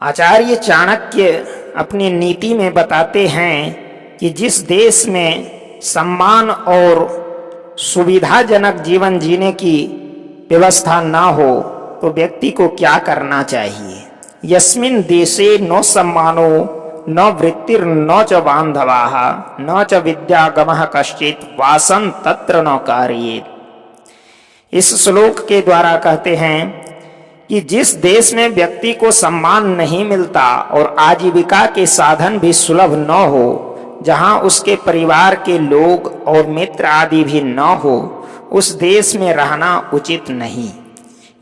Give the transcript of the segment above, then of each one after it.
आचार्य चाणक्य अपनी नीति में बताते हैं कि जिस देश में सम्मान और सुविधाजनक जीवन जीने की व्यवस्था ना हो तो व्यक्ति को क्या करना चाहिए। यस्मिन् देशे न सम्मानो न वृत्तिर् न च बान्धवाः न च विद्यागमः कश्चित् वासं तत्र न कारयेत्। इस श्लोक के द्वारा कहते हैं कि जिस देश में व्यक्ति को सम्मान नहीं मिलता और आजीविका के साधन भी सुलभ न हो, जहां उसके परिवार के लोग और मित्र आदि भी न हो, उस देश में रहना उचित नहीं।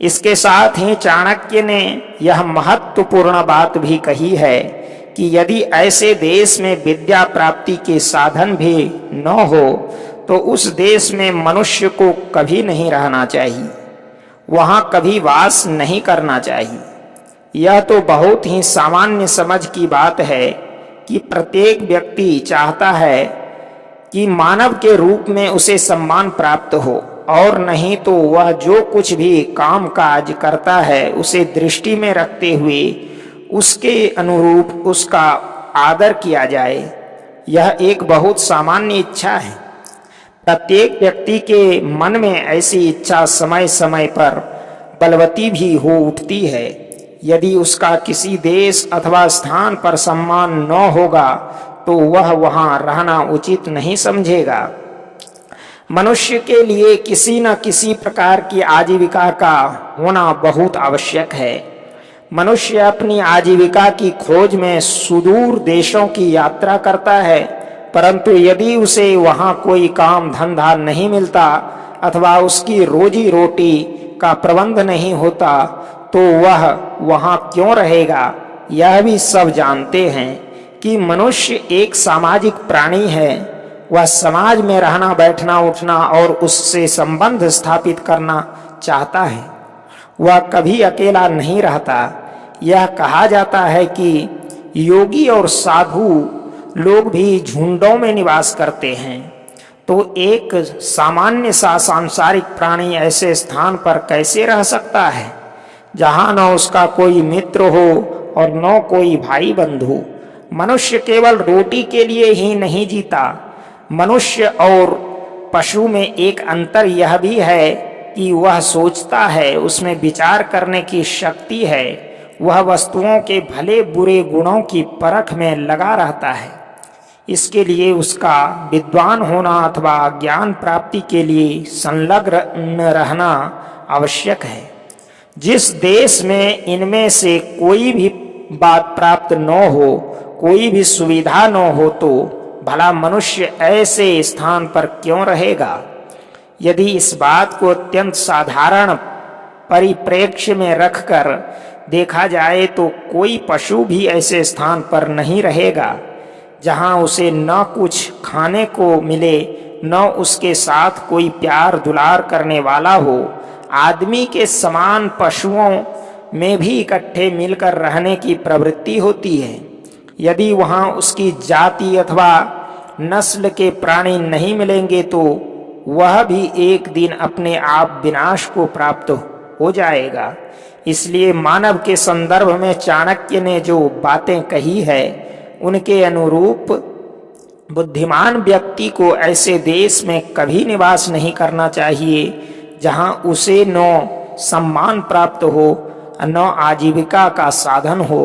इसके साथ ही चाणक्य ने यह महत्वपूर्ण बात भी कही है कि यदि ऐसे देश में विद्या प्राप्ति के साधन भी न हो तो उस देश में मनुष्य को कभी नहीं रहना चाहिए, वहां कभी वास नहीं करना चाहिए। यह तो बहुत ही सामान्य समझ की बात है कि प्रत्येक व्यक्ति चाहता है कि मानव के रूप में उसे सम्मान प्राप्त हो, और नहीं तो वह जो कुछ भी काम काज करता है उसे दृष्टि में रखते हुए उसके अनुरूप उसका आदर किया जाए। यह एक बहुत सामान्य इच्छा है। प्रत्येक व्यक्ति के मन में ऐसी इच्छा समय समय पर बलवती भी हो उठती है। यदि उसका किसी देश अथवा स्थान पर सम्मान न होगा तो वह वहां रहना उचित नहीं समझेगा। मनुष्य के लिए किसी न किसी प्रकार की आजीविका का होना बहुत आवश्यक है। मनुष्य अपनी आजीविका की खोज में सुदूर देशों की यात्रा करता है, परंतु यदि उसे वहां कोई काम धंधा नहीं मिलता अथवा उसकी रोजी रोटी का प्रबंध नहीं होता तो वह वहां क्यों रहेगा। यह भी सब जानते हैं कि मनुष्य एक सामाजिक प्राणी है। वह समाज में रहना, बैठना, उठना और उससे संबंध स्थापित करना चाहता है। वह कभी अकेला नहीं रहता। यह कहा जाता है कि योगी और साधु लोग भी झुंडों में निवास करते हैं, तो एक सामान्य सा सांसारिक प्राणी ऐसे स्थान पर कैसे रह सकता है जहां न उसका कोई मित्र हो और न कोई भाई बंधु। मनुष्य केवल रोटी के लिए ही नहीं जीता। मनुष्य और पशु में एक अंतर यह भी है कि वह सोचता है, उसमें विचार करने की शक्ति है, वह वस्तुओं के भले बुरे गुणों की परख में लगा रहता है। इसके लिए उसका विद्वान होना अथवा ज्ञान प्राप्ति के लिए संलग्न रहना आवश्यक है। जिस देश में इनमें से कोई भी बात प्राप्त न हो, कोई भी सुविधा न हो, तो भला मनुष्य ऐसे स्थान पर क्यों रहेगा। यदि इस बात को अत्यंत साधारण परिप्रेक्ष्य में रखकर देखा जाए तो कोई पशु भी ऐसे स्थान पर नहीं रहेगा जहां उसे न कुछ खाने को मिले, न उसके साथ कोई प्यार दुलार करने वाला हो। आदमी के समान पशुओं में भी इकट्ठे मिलकर रहने की प्रवृत्ति होती है। यदि वहां उसकी जाति अथवा नस्ल के प्राणी नहीं मिलेंगे तो वह भी एक दिन अपने आप विनाश को प्राप्त हो जाएगा। इसलिए मानव के संदर्भ में चाणक्य ने जो बातें कही है उनके अनुरूप बुद्धिमान व्यक्ति को ऐसे देश में कभी निवास नहीं करना चाहिए जहां उसे न सम्मान प्राप्त हो, न आजीविका का साधन हो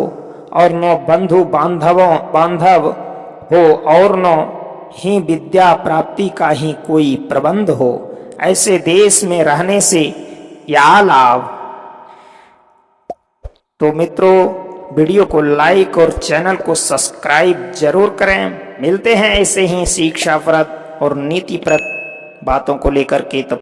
और न बंधु बांधव हो और न ही विद्या प्राप्ति का ही कोई प्रबंध हो। ऐसे देश में रहने से क्या लाभ। तो मित्रों, वीडियो को लाइक और चैनल को सब्सक्राइब जरूर करें। मिलते हैं ऐसे ही शिक्षाप्रद और नीतिप्रद बातों को लेकर के। तब